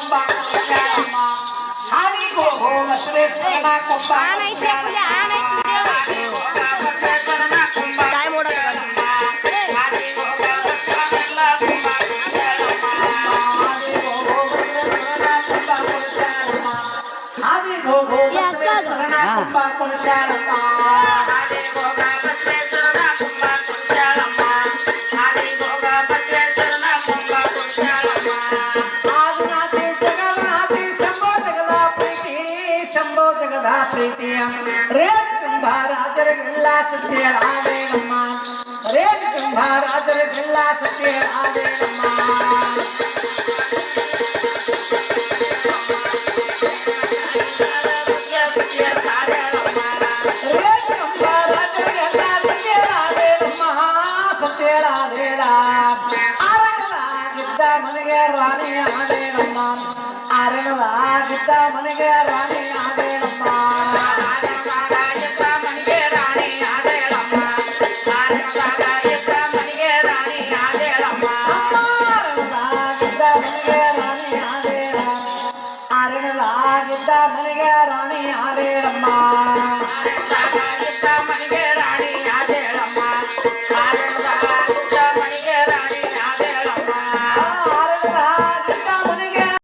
ಕುಂಬ ಕುಂಬ ಹಾದಿ ಹೋಗೋ ಬಸವೇಶ್ವರನ ಕುಂಬ ಪ್ರೀತಿಯ ರೇಖಂಬ ರಾಜರಿಗೆಲ್ಲ ಸತ್ಯ ಆದೇನಮ್ಮ ರೇಖಂಬ ರಾಜರಿಗೆಲ್ಲ ಸತ್ಯ ಆದೇನಮ್ಮ ರೇಖಂಬ ರಾಜರಿಗೆಲ್ಲ ಸತ್ಯ ಆದೇನಮ್ಮ ಸತ್ಯಳಾದೇಳ ಅರಳಾಗಿದ್ದ ಮನೆಗೆ ರಾಣಿ ಆದೇನಮ್ಮ ಅರಳಾಗಿದ್ದ ಮನೆಗೆ ರಾಣಿ ಮನೆಗೆ ರಾಣಿ ಆದೇರಮ್ಮ